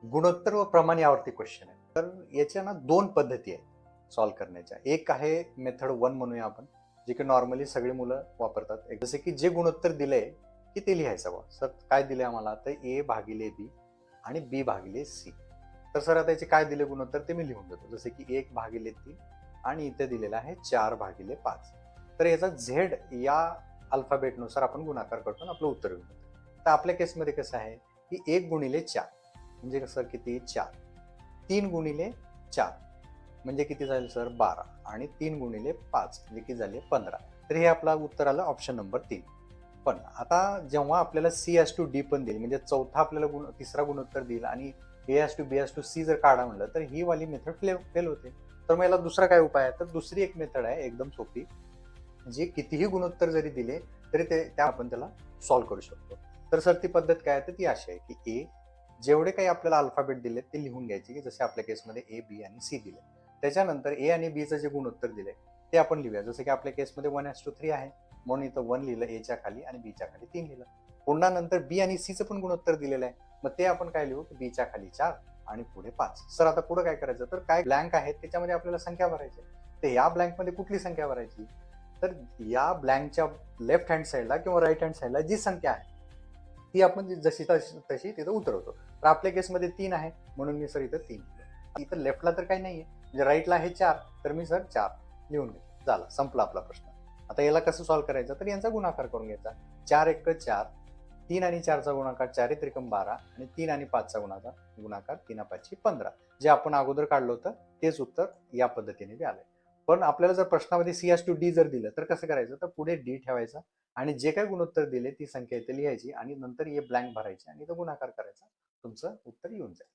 गुणोत्तर व प्रमाण यावरती क्वेश्चन आहे. तर याच्या ना 2 पद्धती आहेत सॉल्व्ह करण्याच्या. एक आहे मेथड 1 म्हणूया आपण, जे की नॉर्मली सगळी मुलं वापरतात. जसे की जे गुणोत्तर दिलंय, की ते लिहायचं बुवा. सर काय दिलंय आम्हाला? तर A भागिले B आणि B भागिले C. तर सर आता याचे काय दिले गुणोत्तर ते मी लिहून देतो. जसे की 1 भागिले 3 आणि इथे दिलेलं आहे 4 भागिले 5. तर याचा Z या अल्फाबेटनुसार आपण गुणाकार करतो आणि आपलं उत्तर येऊन जातं. तर आपल्या केसमध्ये कसं आहे, की 1 गुणिले 4 म्हणजे सर किती 4. 3 गुणिले 4 म्हणजे किती झाले सर 12 आणि 3 गुणिले 5 म्हणजे किती झाले 15. तर हे आपलं उत्तर आलं ऑप्शन नंबर 3. पण आता जेव्हा आपल्याला C/D पण देईल म्हणजे चौथा आपल्याला तिसरा गुणोत्तर देईल आणि A/B/C जर काढा म्हणलं तर ही वाली मेथड फेल होते. तर मग याला दुसरा काय उपाय आहे? तर दुसरी एक मेथड आहे एकदम सोपी. जे कितीही गुणोत्तर जरी दिले तरी त्या आपण त्याला सॉल्व्ह करू शकतो. तर सर ती पद्धत काय आहे? तर ती अशी आहे की जेवढे काही आपल्याला अल्फाबेट दिले ते लिहून घ्यायचे की जसे आपल्या केसमध्ये A, B आणि C दिले. त्याच्यानंतर A आणि B चं जे गुणोत्तर दिले ते आपण लिहूया. जसं की आपल्या केसमध्ये 1:3 आहे. म्हणून इथं 1 लिहिलं A च्या खाली आणि B च्या खाली 3 लिहिलं. पुन्हा नंतर B आणि C चं पण गुणोत्तर दिलेलं आहे. मग ते आपण काय लिहू? B च्या खाली 4 आणि पुढे 5. सर आता पुढे काय करायचं? तर काय ब्लँक आहेत त्याच्यामध्ये आपल्याला संख्या भरायची. तर या ब्लँकमध्ये कुठली संख्या भरायची? तर या ब्लँकच्या लेफ्ट हँड साइडला किंवा राईट हँड साइडला जी संख्या आहे ती आपण जशी तशी तिथं उतरवतो. तर आपल्या केसमध्ये 3 आहे म्हणून मी सर इथं 3 लिहिलं. इथं लेफ्टला तर काही नाहीये. म्हणजे राईटला आहे 4 तर मी सर 4 लिहून घेतलं. झालं संपला आपला प्रश्न. आता याला कसं सॉल्व्ह करायचं? तर यांचा गुणाकार करून घ्यायचा. 4 एक्क 4, 3 आणि 4 चा गुणाकार 4 त्रिकम 12 आणि 3 आणि 5 चा गुणाकार 3 5 15. जे आपण अगोदर काढलं होतं तेच उत्तर या पद्धतीने बी आलंय. पण आपल्याला जर प्रश्नामध्ये C/D जर दिलं तर कसं करायचं? तर पुढे D ठेवायचा आणि जे काही गुणोत्तर दिले ती संख्या इथे लिहायची आणि नंतर हे ब्लँक भरायची आणि इथं गुणाकार करायचा. तुमचं उत्तर येऊन जाईल.